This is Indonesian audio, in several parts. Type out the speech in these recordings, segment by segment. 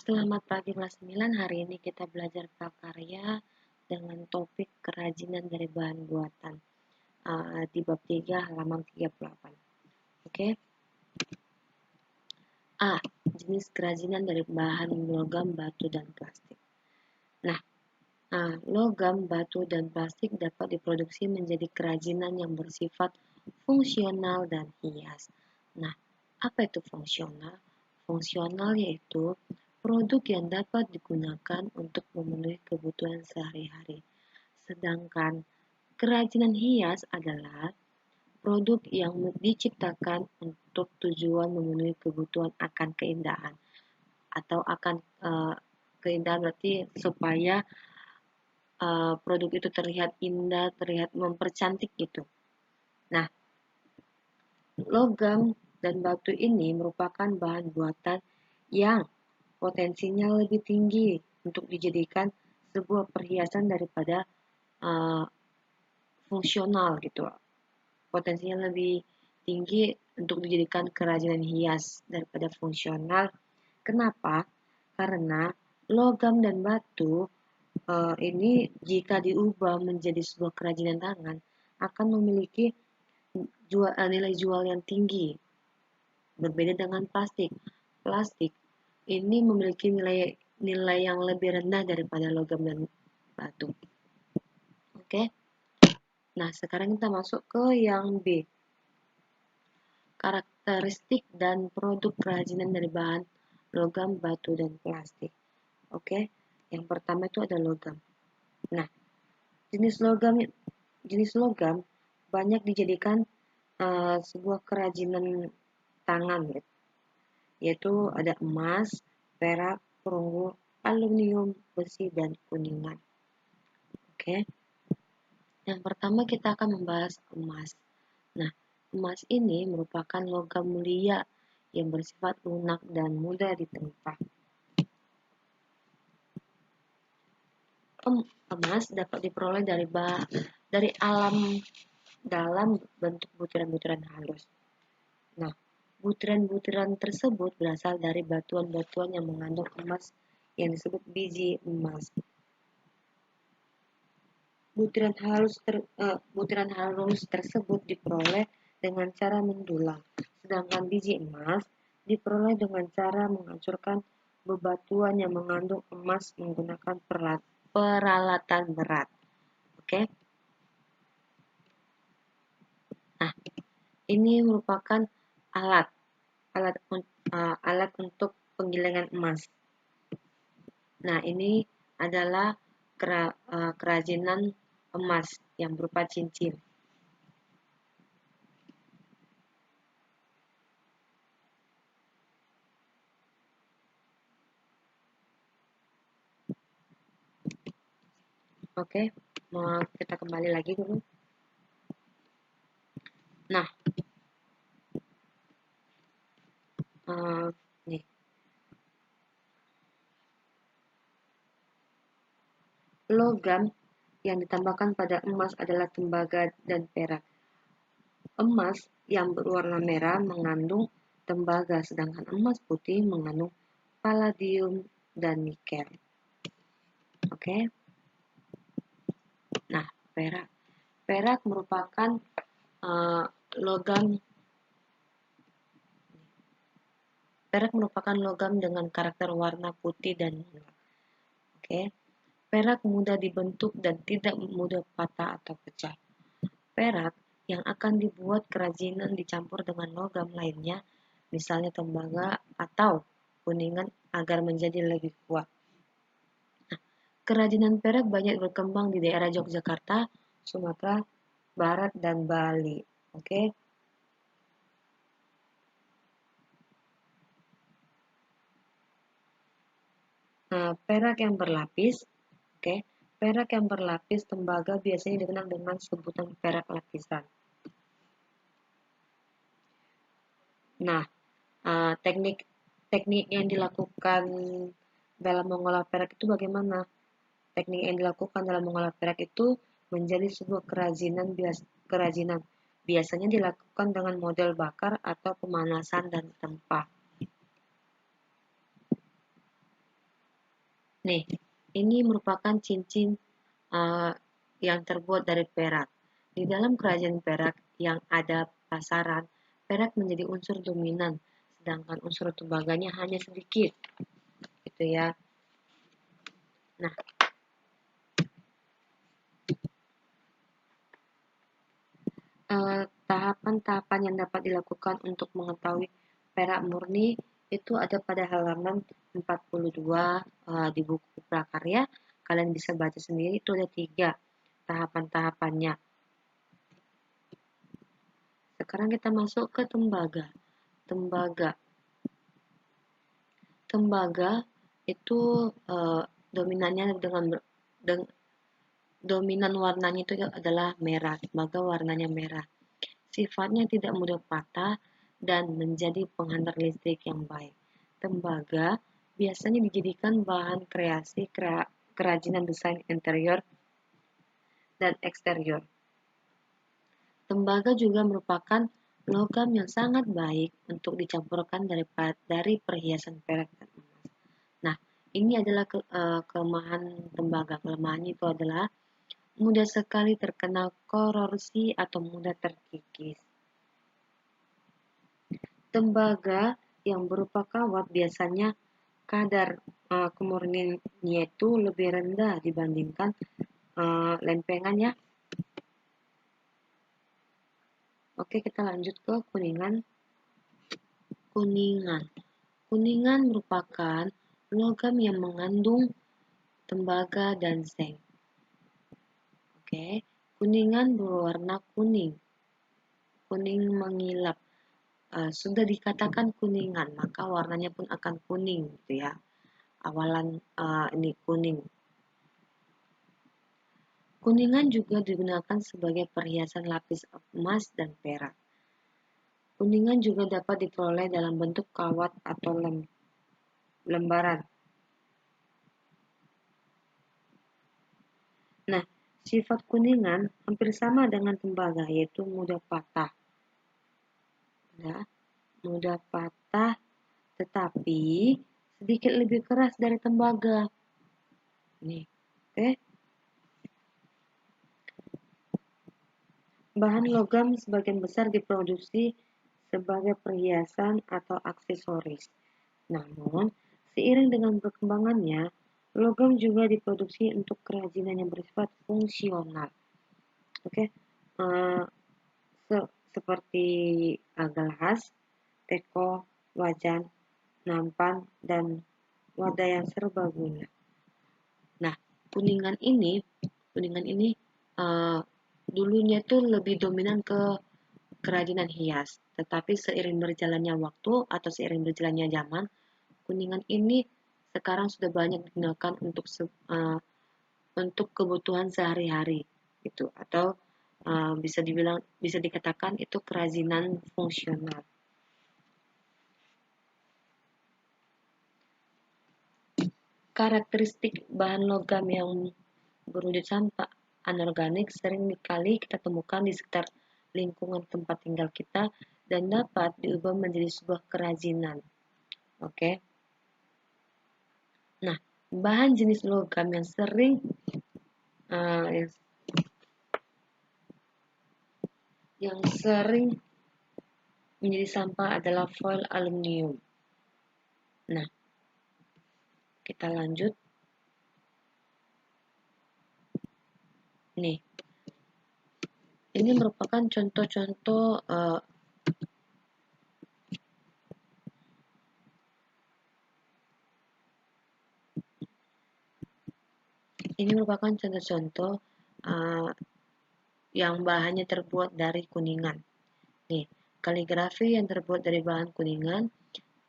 Selamat pagi kelas 9. Hari ini kita belajar prakarya dengan topik kerajinan dari bahan buatan di bab 3 halaman 38. Oke. A. Jenis kerajinan dari bahan logam, batu, dan plastik. Nah, logam, batu, dan plastik dapat diproduksi menjadi kerajinan yang bersifat fungsional dan hias. Nah, apa itu fungsional? Fungsional yaitu produk yang dapat digunakan untuk memenuhi kebutuhan sehari-hari. Sedangkan kerajinan hias adalah produk yang diciptakan untuk tujuan memenuhi kebutuhan akan keindahan atau akan keindahan berarti supaya produk itu terlihat indah, terlihat mempercantik gitu. Nah, logam dan batu ini merupakan bahan buatan yang potensinya lebih tinggi untuk dijadikan sebuah perhiasan daripada fungsional gitu. Potensinya lebih tinggi untuk dijadikan kerajinan hias daripada fungsional. Kenapa? Karena logam dan batu ini jika diubah menjadi sebuah kerajinan tangan akan memiliki nilai jual yang tinggi. Berbeda dengan plastik. Plastik ini memiliki nilai yang lebih rendah daripada logam dan batu. Oke. Nah, sekarang kita masuk ke yang B. Karakteristik dan produk kerajinan dari bahan logam, batu, dan plastik. Oke. Yang pertama itu ada logam. Nah, jenis logam banyak dijadikan sebuah kerajinan tangan, yaitu ada emas, perak, perunggu, aluminium, besi, dan kuningan. Oke. Yang pertama kita akan membahas emas. Nah, emas ini merupakan logam mulia yang bersifat lunak dan mudah ditempa. Emas dapat diperoleh dari alam dalam bentuk butiran-butiran halus. Nah, butiran-butiran tersebut berasal dari batuan-batuan yang mengandung emas yang disebut biji emas. Butiran halus tersebut diperoleh dengan cara mendulang, sedangkan biji emas diperoleh dengan cara menghancurkan bebatuan yang mengandung emas menggunakan peralatan berat. Oke. Nah, ini merupakan alat untuk penggilingan emas. Nah, ini adalah kerajinan emas yang berupa cincin. Oke, kita kembali lagi dulu. Nah, nih. Logam yang ditambahkan pada emas adalah tembaga dan perak. Emas yang berwarna merah mengandung tembaga, sedangkan emas putih mengandung palladium dan nikel. Oke. Nah, perak. Perak merupakan logam dengan karakter warna putih dan merah. Oke. Perak mudah dibentuk dan tidak mudah patah atau pecah. Perak yang akan dibuat kerajinan dicampur dengan logam lainnya, misalnya tembaga atau kuningan agar menjadi lebih kuat. Nah, kerajinan perak banyak berkembang di daerah Yogyakarta, Sumatera Barat, dan Bali. Oke. Nah, perak yang berlapis. Oke. Perak yang berlapis tembaga biasanya dikenal dengan sebutan perak lapisan. Nah, teknik yang dilakukan dalam mengolah perak itu bagaimana? Teknik yang dilakukan dalam mengolah perak itu menjadi sebuah kerajinan. Biasanya dilakukan dengan model bakar atau pemanasan dan tempa. Nih, ini merupakan cincin yang terbuat dari perak. Di dalam kerajaan perak yang ada pasaran, perak menjadi unsur dominan, sedangkan unsur tembaganya hanya sedikit, gitu ya. Nah, tahapan-tahapan yang dapat dilakukan untuk mengetahui perak murni itu ada pada halaman 42 di buku prakarya. Kalian bisa baca sendiri, itu ada 3 tahapan-tahapannya. Sekarang kita masuk ke tembaga. Tembaga itu dominannya dominan warnanya itu adalah merah. Tembaga warnanya merah. Sifatnya tidak mudah patah dan menjadi penghantar listrik yang baik. Tembaga biasanya dijadikan bahan kreasi kerajinan desain interior dan eksterior. Tembaga juga merupakan logam yang sangat baik untuk dicampurkan dari perhiasan perak dan emas. Nah, ini adalah kelemahan tembaga. Kelemahannya itu adalah mudah sekali terkena kororosi atau mudah terkikis. Tembaga yang berupa kawat biasanya kadar kemurniannya itu lebih rendah dibandingkan lempengan ya. Oke, kita lanjut ke kuningan. Kuningan merupakan logam yang mengandung tembaga dan seng. Oke, kuningan berwarna kuning mengilap. Sudah dikatakan kuningan, maka warnanya pun akan kuning, gitu ya. Awalan ini kuning. Kuningan juga digunakan sebagai perhiasan lapis emas dan perak. Kuningan juga dapat diperoleh dalam bentuk kawat atau lembaran. Nah, sifat kuningan hampir sama dengan tembaga, yaitu mudah patah. Mudah patah, tetapi sedikit lebih keras dari tembaga. Nih, oke. Bahan logam sebagian besar diproduksi sebagai perhiasan atau aksesoris. Namun, seiring dengan perkembangannya, logam juga diproduksi untuk kerajinan yang bersifat fungsional. Oke, seperti gelas, teko, wajan, nampan, dan wadah yang serbaguna. Nah, kuningan ini dulunya tuh lebih dominan ke kerajinan hias, tetapi seiring berjalannya waktu atau seiring berjalannya zaman, kuningan ini sekarang sudah banyak digunakan untuk kebutuhan sehari-hari gitu, atau bisa dikatakan itu kerajinan fungsional. Karakteristik bahan logam yang berwujud sampah anorganik sering kali kita temukan di sekitar lingkungan tempat tinggal kita dan dapat diubah menjadi sebuah kerajinan. Oke. Nah, bahan jenis logam yang sering menjadi sampah adalah foil aluminium. Nah, kita lanjut. Nih, ini merupakan contoh-contoh yang bahannya terbuat dari kuningan. Nih, kaligrafi yang terbuat dari bahan kuningan,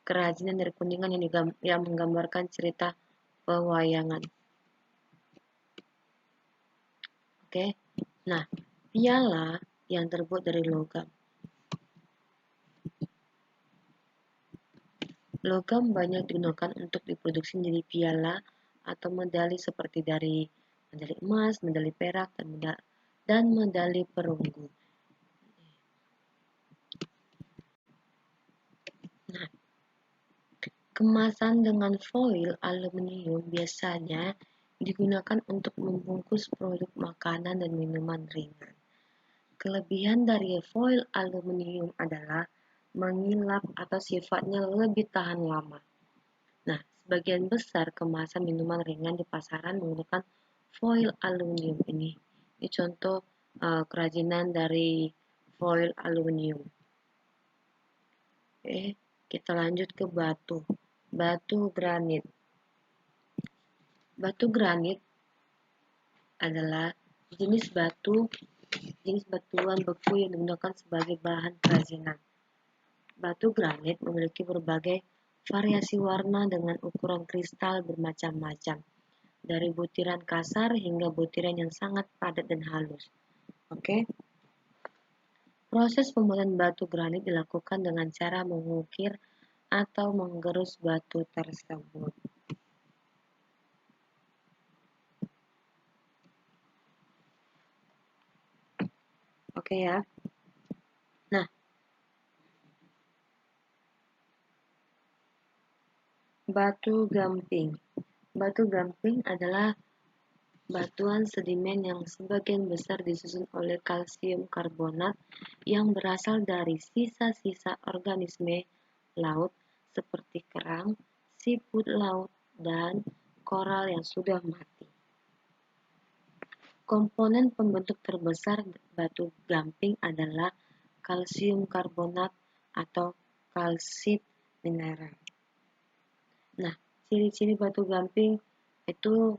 kerajinan dari kuningan yang menggambarkan cerita pewayangan. Oke, nah, piala yang terbuat dari logam. Logam banyak digunakan untuk diproduksi menjadi piala atau medali seperti dari medali emas, medali perak, dan medali perunggu. Nah, Kemasan dengan foil aluminium biasanya digunakan untuk membungkus produk makanan dan minuman ringan. Kelebihan dari foil aluminium adalah mengilap atau sifatnya lebih tahan lama. Nah, sebagian besar kemasan minuman ringan di pasaran menggunakan foil aluminium ini. Ini contoh kerajinan dari foil aluminium. Oke, kita lanjut ke batu. Batu granit. Batu granit adalah jenis batuan beku yang digunakan sebagai bahan kerajinan. Batu granit memiliki berbagai variasi warna dengan ukuran kristal bermacam-macam, dari butiran kasar hingga butiran yang sangat padat dan halus. Oke. Proses pembuatan batu granit dilakukan dengan cara mengukir atau menggerus batu tersebut. Oke ya. Nah, batu gamping. Batu gamping adalah batuan sedimen yang sebagian besar disusun oleh kalsium karbonat yang berasal dari sisa-sisa organisme laut seperti kerang, siput laut, dan koral yang sudah mati. Komponen pembentuk terbesar batu gamping adalah kalsium karbonat atau kalsit mineral. Nah, ciri-ciri batu gamping itu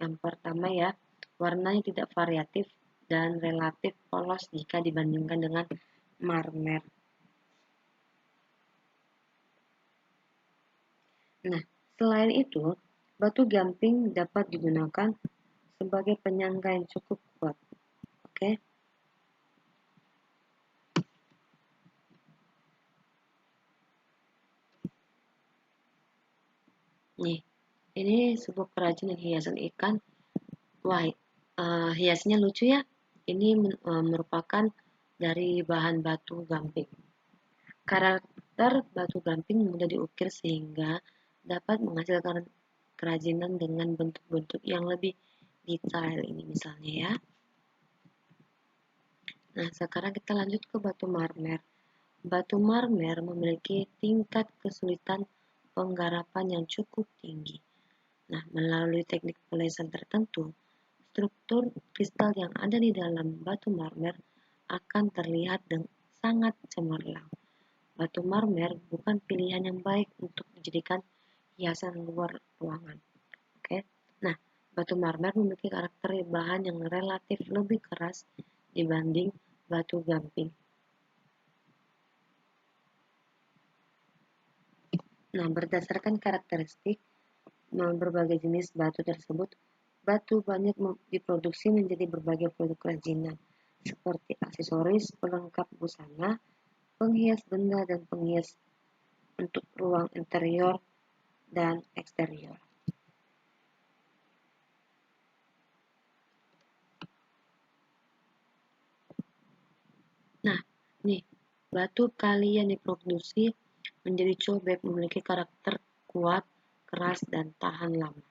yang pertama ya, warnanya tidak variatif dan relatif polos jika dibandingkan dengan marmer. Nah, selain itu, batu gamping dapat digunakan sebagai penyangga yang cukup kuat. Oke. Nih, ini sebuah kerajinan hiasan ikan. Wah, hiasnya lucu ya. Ini merupakan dari bahan batu gamping. Karakter batu gamping mudah diukir sehingga dapat menghasilkan kerajinan dengan bentuk-bentuk yang lebih detail ini misalnya ya. Nah, sekarang kita lanjut ke batu marmer. Batu marmer memiliki tingkat kesulitan penggarapan yang cukup tinggi. Nah, melalui teknik pelesan tertentu, struktur kristal yang ada di dalam batu marmer akan terlihat dengan sangat cemerlang. Batu marmer bukan pilihan yang baik untuk dijadikan hiasan luar ruangan. Oke. Nah, batu marmer memiliki karakter bahan yang relatif lebih keras dibanding batu gamping. Nah, berdasarkan karakteristik berbagai jenis batu tersebut, batu banyak diproduksi menjadi berbagai produk kerajinan, seperti aksesoris, pelengkap busana, penghias benda, dan penghias untuk ruang interior dan eksterior. Nah, nih, batu kali yang diproduksi menjadi cobek memiliki karakter kuat, keras, dan tahan lama.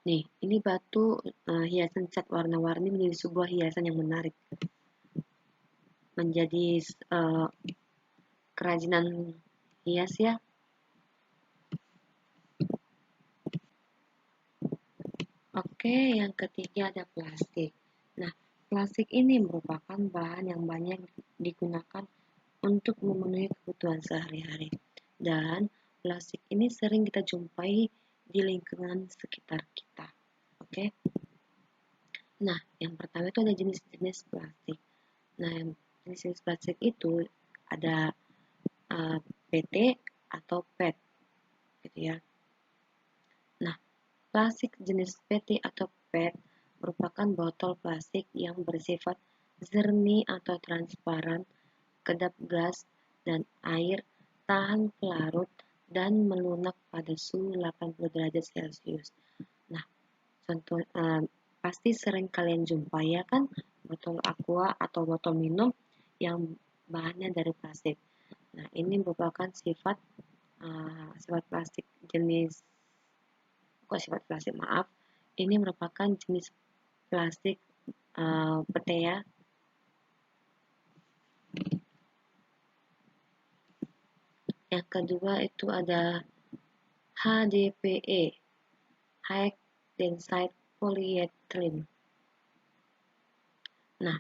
Nih, ini batu hiasan cat warna-warni menjadi sebuah hiasan yang menarik. Menjadi kerajinan hias ya. Oke, yang ketiga ada plastik. Nah, plastik ini merupakan bahan yang banyak digunakan untuk memenuhi kebutuhan sehari-hari. Dan plastik ini sering kita jumpai di lingkungan sekitar kita. Oke. Nah, yang pertama itu ada jenis-jenis plastik. Nah, yang jenis-jenis plastik itu ada PT atau PET gitu ya. Nah, plastik jenis PT atau PET merupakan botol plastik yang bersifat jernih atau transparan, kedap gas dan air, tahan pelarut, dan melunak pada suhu 80 derajat Celcius. Nah, contoh pasti sering kalian jumpai ya kan, botol aqua atau botol minum yang bahannya dari plastik. Nah, ini merupakan sifat sifat plastik jenis sifat plastik maaf, ini merupakan jenis plastik PETEA. Yang kedua itu ada HDPE, High Density Polyethylene. Nah,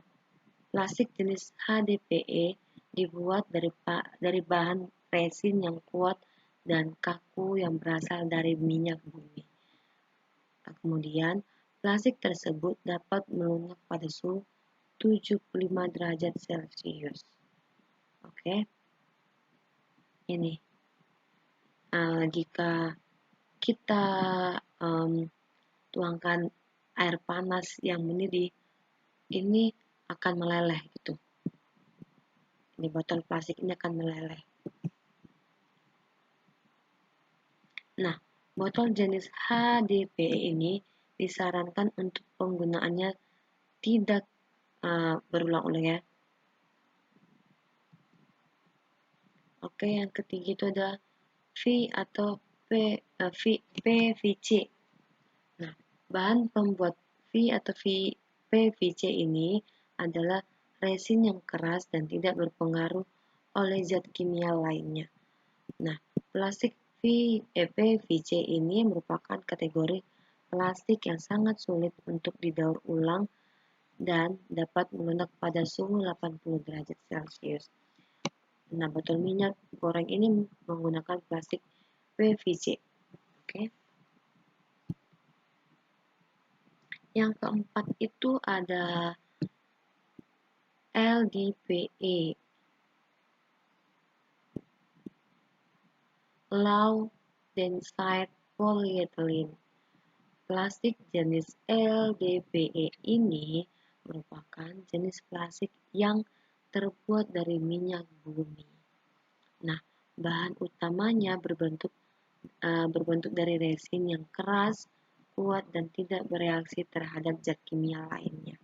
plastik jenis HDPE dibuat dari bahan resin yang kuat dan kaku yang berasal dari minyak bumi. Kemudian, plastik tersebut dapat melunak pada suhu 75 derajat Celcius. Oke. Ini. Jika kita tuangkan air panas yang mendidih, ini akan meleleh gitu. Ini botol plastik ini akan meleleh. Nah, botol jenis HDPE ini disarankan untuk penggunaannya tidak berulang-ulang ya. Oke, yang ketiga itu ada V atau PVC. Nah, bahan pembuat V atau PVC ini adalah resin yang keras dan tidak berpengaruh oleh zat kimia lainnya. Nah, plastik PVC ini merupakan kategori plastik yang sangat sulit untuk didaur ulang dan dapat melunak pada suhu 80 derajat Celcius. Nah, botol minyak goreng ini menggunakan plastik PVC. Oke. Yang keempat itu ada LDPE, Low Density Polyethylene. Plastik jenis LDPE ini merupakan jenis plastik yang terbuat dari minyak bumi. Nah, bahan utamanya berbentuk dari resin yang keras, kuat, dan tidak bereaksi terhadap zat kimia lainnya.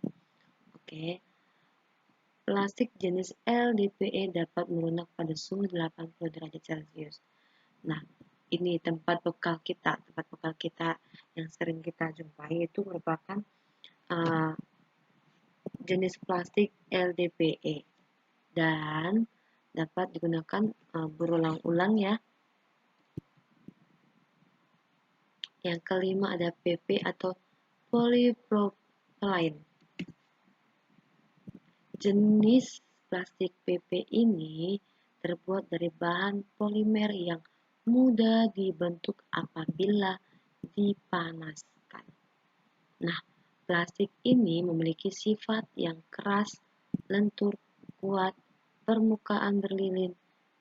Oke. Plastik jenis LDPE dapat melunak pada suhu 80 derajat Celcius. Nah, ini tempat bekal kita yang sering kita jumpai itu merupakan jenis plastik LDPE dan dapat digunakan berulang-ulang ya. Yang kelima ada PP atau polypropylene. Jenis plastik PP ini terbuat dari bahan polimer yang mudah dibentuk apabila dipanaskan. Nah, plastik ini memiliki sifat yang keras, lentur, kuat, permukaan berlilin,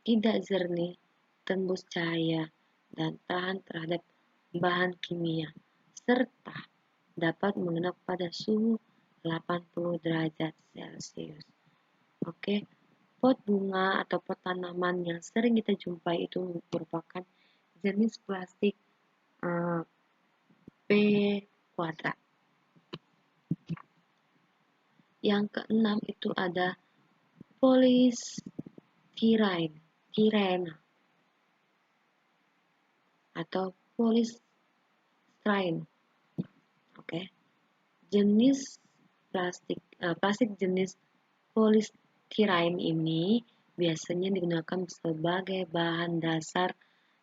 tidak jernih, tembus cahaya, dan tahan terhadap bahan kimia, serta dapat mengendap pada suhu 80 derajat Celcius. Oke, pot bunga atau pot tanaman yang sering kita jumpai itu merupakan jenis plastik P kuadrat. Yang keenam itu ada polystyrene atau polystyrene. Oke. Jenis plastik jenis polystyrene ini biasanya digunakan sebagai bahan dasar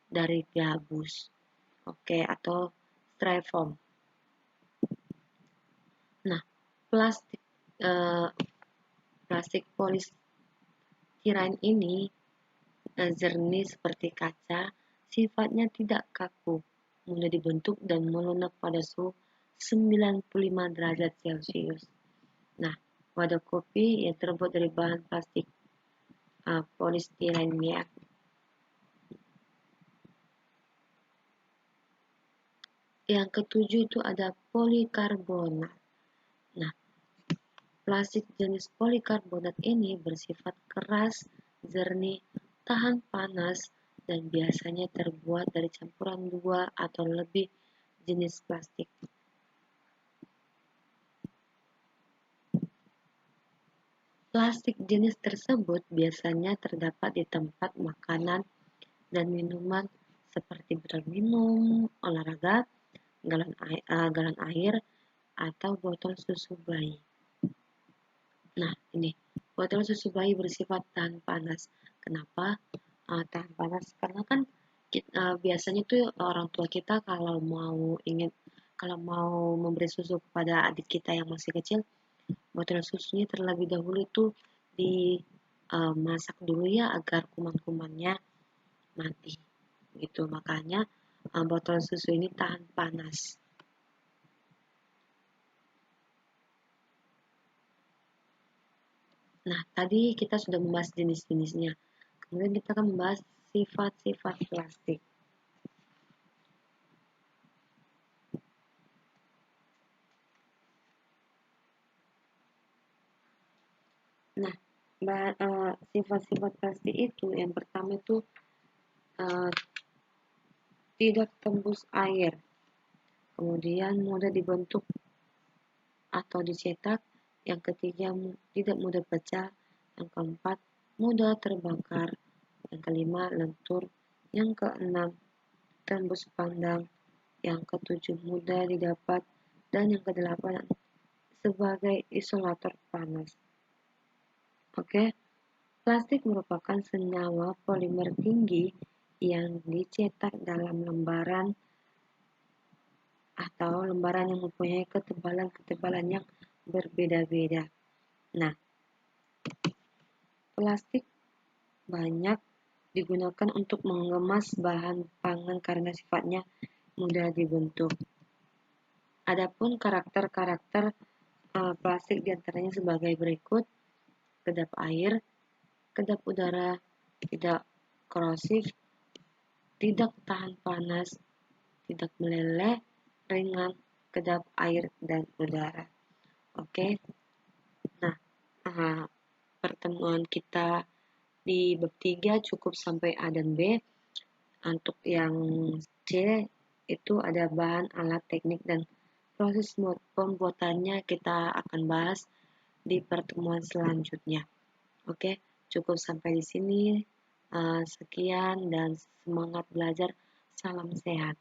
dari gabus. Oke, atau styrofoam. Nah, plastik polystyrene ini jernih seperti kaca, sifatnya tidak kaku, mudah dibentuk dan melunak pada suhu 95 derajat Celcius. Nah, wadah kopi yang terbuat dari bahan plastik polystyrene ya. Yang ketujuh itu ada polikarbonat. Nah, plastik jenis polikarbonat ini bersifat keras, jernih, tahan panas, dan biasanya terbuat dari campuran 2 atau lebih jenis plastik. Plastik jenis tersebut biasanya terdapat di tempat makanan dan minuman seperti botol minum, olahraga, galon air, atau botol susu bayi. Nah, ini botol susu bayi bersifat tahan panas. Kenapa tahan panas? Karena kan biasanya tuh orang tua kita kalau mau memberi susu kepada adik kita yang masih kecil, botol susunya terlebih dahulu tuh dimasak dulu ya agar kuman-kumannya mati. Gitu. Makanya botol susu ini tahan panas. Nah, tadi kita sudah membahas jenis-jenisnya. Kemudian kita akan membahas sifat-sifat plastik. Nah, sifat-sifat plastik itu yang pertama itu uh, tidak tembus air, kemudian mudah dibentuk atau dicetak, yang ketiga tidak mudah pecah, yang keempat mudah terbakar, yang kelima lentur, yang keenam tembus pandang, yang ketujuh mudah didapat, dan yang kedelapan sebagai isolator panas. Oke, plastik merupakan senyawa polimer tinggi yang dicetak dalam lembaran atau lembaran yang mempunyai ketebalan-ketebalan yang berbeda-beda. Nah, plastik banyak digunakan untuk mengemas bahan pangan karena sifatnya mudah dibentuk. Adapun karakter-karakter plastik diantaranya sebagai berikut: kedap air, kedap udara, tidak korosif, tidak tahan panas, tidak meleleh, ringan, kedap air dan udara. Oke, nah pertemuan kita di bab 3 cukup sampai A dan B. Untuk yang C itu ada bahan, alat, teknik, dan proses pembuatannya kita akan bahas di pertemuan selanjutnya. Oke, cukup sampai di sini. Sekian dan semangat belajar. Salam sehat.